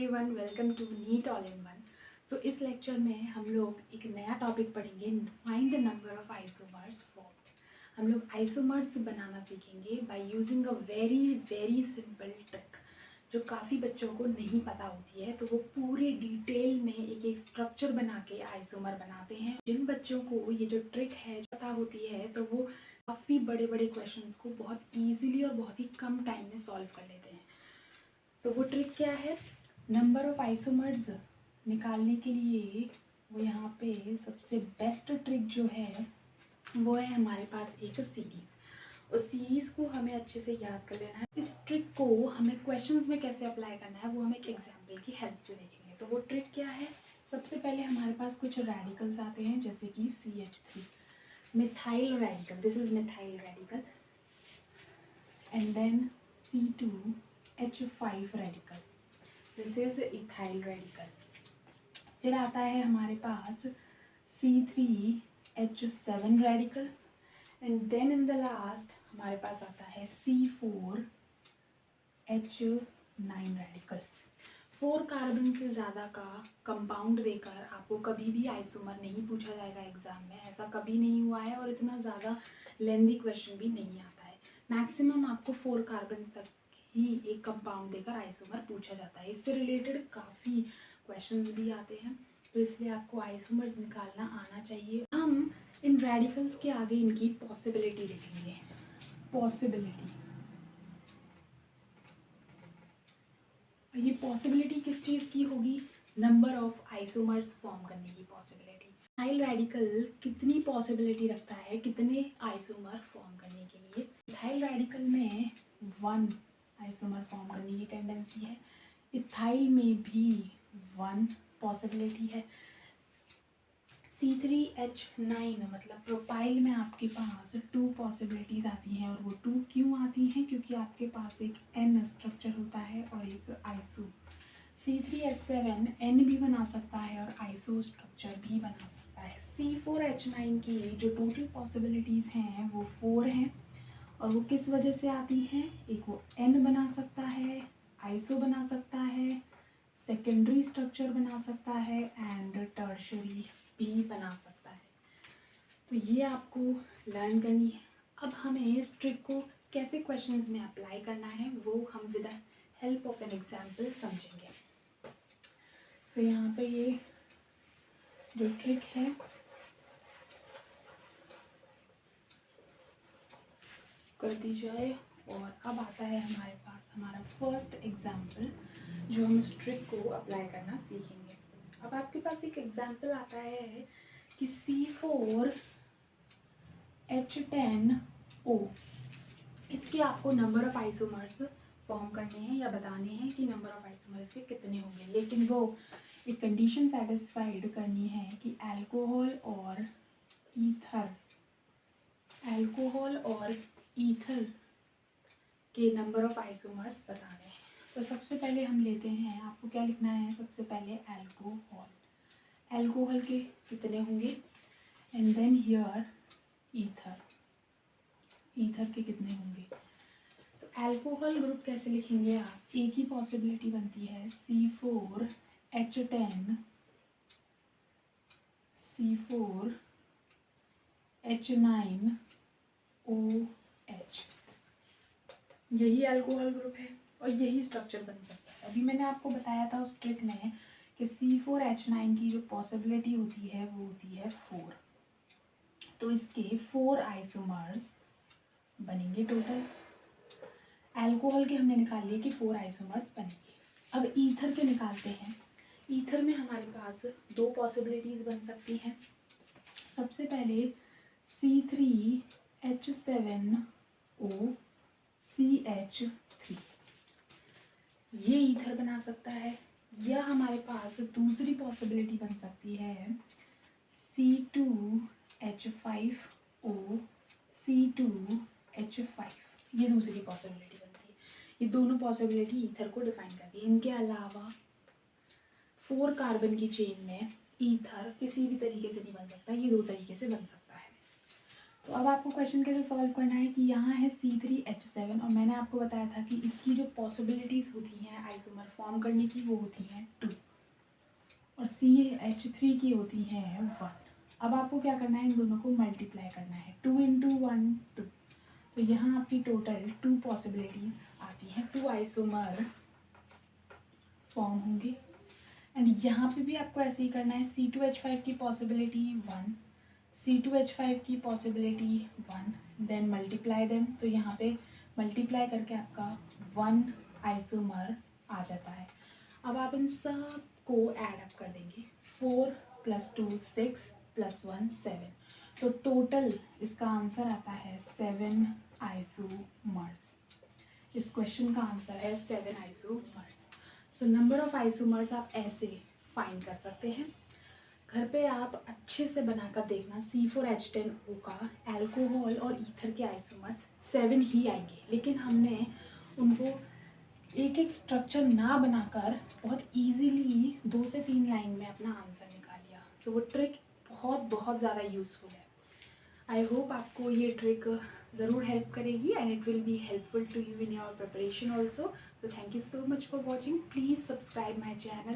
Everyone, welcome to NEET all in one. So इस lecture में हम लोग एक नया टॉपिक पढ़ेंगे, find the number of isomers formed. हम लोग आइसोमर्स बनाना सीखेंगे by using a very simple trick जो काफ़ी बच्चों को नहीं पता होती है। तो वो पूरे डिटेल में एक एक स्ट्रक्चर बना के आइसोमर बनाते हैं। जिन बच्चों को ये जो ट्रिक है पता होती है तो वो काफ़ी बड़े बड़े क्वेश्चंस को बहुत ईजीली और बहुत ही कम टाइम में सॉल्व कर लेते हैं। तो वो ट्रिक क्या है? नंबर ऑफ आइसोमर्स निकालने के लिए वो यहाँ पे सबसे बेस्ट ट्रिक जो है वो है हमारे पास एक सीरीज़। उस सीरीज़ को हमें अच्छे से याद कर लेना है। इस ट्रिक को हमें क्वेश्चंस में कैसे अप्लाई करना है वो हम एक एग्जाम्पल की हेल्प से देखेंगे। तो वो ट्रिक क्या है? सबसे पहले हमारे पास कुछ रेडिकल्स आते हैं जैसे कि CH3 methyl radical, this is methyl radical, and then C2H5 radical, this is ethyl radical. फिर आता है हमारे पास C3H7 radical, and then in the last हमारे पास आता है C4H9 रेडिकल। 4 कार्बन से ज़्यादा का कंपाउंड देकर आपको कभी भी आइसोमर नहीं पूछा जाएगा एग्जाम में। ऐसा कभी नहीं हुआ है और इतना ज़्यादा लेंदी क्वेश्चन भी नहीं आता है। मैक्सिमम आपको 4 कार्बन तक ही एक कंपाउंड देकर आइसोमर पूछा जाता है। इससे रिलेटेड काफ़ी क्वेश्चंस भी आते हैं, तो इसलिए आपको आइसोमर्स निकालना आना चाहिए। हम इन रेडिकल्स के आगे इनकी पॉसिबिलिटी लिखेंगे। पॉसिबिलिटी, ये पॉसिबिलिटी किस चीज़ की होगी? नंबर ऑफ आइसोमर्स फॉर्म करने की पॉसिबिलिटी। मिथाइल रेडिकल कितनी पॉसिबिलिटी रखता है कितने आइसोमर फॉर्म करने के लिए? मिथाइल रेडिकल में 1 आइसोमर फॉर्म करने की टेंडेंसी है। इथाइल में भी 1 पॉसिबिलिटी है। C3H9 मतलब प्रोपाइल में आपके पास 2 पॉसिबिलिटीज़ आती हैं। और वो 2 क्यों आती हैं? क्योंकि आपके पास एक N स्ट्रक्चर होता है और एक आइसो। C3H7 N भी बना सकता है और आइसो स्ट्रक्चर भी बना सकता है। C4H9 की जो टोटल पॉसिबिलिटीज़ हैं वो 4 हैं और वो किस वजह से आती हैं? एक वो N बना सकता है, आइसो बना सकता है, सेकेंडरी स्ट्रक्चर बना सकता है एंड टर्शरी भी बना सकता है। तो ये आपको लर्न करनी है। अब हमें इस ट्रिक को कैसे क्वेश्चंस में अप्लाई करना है वो हम with the help of an example समझेंगे। तो यहाँ पे ये जो ट्रिक है कर दी जाए और अब आता है हमारे पास हमारा फर्स्ट एग्जाम्पल जो हम इस ट्रिक को अप्लाई करना सीखेंगे। अब आपके पास एक एग्जाम्पल आता है कि C4H10O, इसके आपको नंबर ऑफ आइसोमर्स फॉर्म करने हैं या बताने हैं कि नंबर ऑफ आइसोमर्स के कितने होंगे। लेकिन वो एक कंडीशन सेटिस्फाइड करनी है कि अल्कोहल और ईथर के नंबर ऑफ आइसोमर्स बताने हैं। तो सबसे पहले हम लेते हैं, आपको क्या लिखना है? सबसे पहले अल्कोहल के कितने होंगे, एंड देन हियर ईथर के कितने होंगे। तो अल्कोहल ग्रुप कैसे लिखेंगे आप? एक ही पॉसिबिलिटी बनती है C4H9OH, यही अल्कोहल ग्रुप है और यही स्ट्रक्चर बन सकता है। अभी मैंने आपको बताया था उस ट्रिक में कि C4H9 की जो पॉसिबिलिटी होती है वो होती है 4। तो इसके 4 आइसोमर्स बनेंगे टोटल। अल्कोहल के हमने निकाल लिए कि 4 आइसोमर्स बनेंगे। अब ईथर के निकालते हैं। ईथर में हमारे पास 2 पॉसिबिलिटीज़ बन सकती हैं। सबसे पहले C3H7OCH3, ये ईथर बना सकता है। या हमारे पास दूसरी पॉसिबिलिटी बन सकती है C2H5OC2H5, ये दूसरी पॉसिबिलिटी बनती है। ये दोनों पॉसिबिलिटी ईथर को डिफाइन करती है। इनके अलावा 4 कार्बन की चेन में ईथर किसी भी तरीके से नहीं बन सकता, ये 2 तरीके से बन सकता है। तो अब आपको क्वेश्चन कैसे सॉल्व करना है कि यहाँ है C3H7 और मैंने आपको बताया था कि इसकी जो पॉसिबिलिटीज़ होती हैं आइसोमर फॉर्म करने की वो होती हैं 2 और CH3 की होती हैं 1। अब आपको क्या करना है, इन दोनों को मल्टीप्लाई करना है, 2 इंटू 1 2। तो यहाँ आपकी टोटल 2 पॉसिबिलिटीज़ आती हैं, 2 आइसोमर फॉर्म होंगे। एंड यहाँ पे भी आपको ऐसे ही करना है, C2H5 की पॉसिबिलिटी 1, C2H5 की पॉसिबिलिटी 1, देन मल्टीप्लाई देम। तो यहाँ पे मल्टीप्लाई करके आपका 1 आइसोमर आ जाता है। अब आप इन सब को ऐड अप कर देंगे, 4 + 2 6 + 1 7। तो टोटल इसका आंसर आता है 7 आइसोमर्स। इस क्वेश्चन का आंसर है 7 isomers. So number of isomers आप ऐसे फाइंड कर सकते हैं। घर पे आप अच्छे से बनाकर देखना, C4H10O का अल्कोहल और ईथर के आइसोमर्स 7 ही आएंगे, लेकिन हमने उनको एक एक स्ट्रक्चर ना बनाकर बहुत इजीली 2 से 3 लाइन में अपना आंसर निकाल लिया। सो वो ट्रिक बहुत ज़्यादा यूज़फुल है। आई होप आपको ये ट्रिक ज़रूर हेल्प करेगी and it will be helpful to you in your preparation also. So thank you so much for watching. Please subscribe my channel.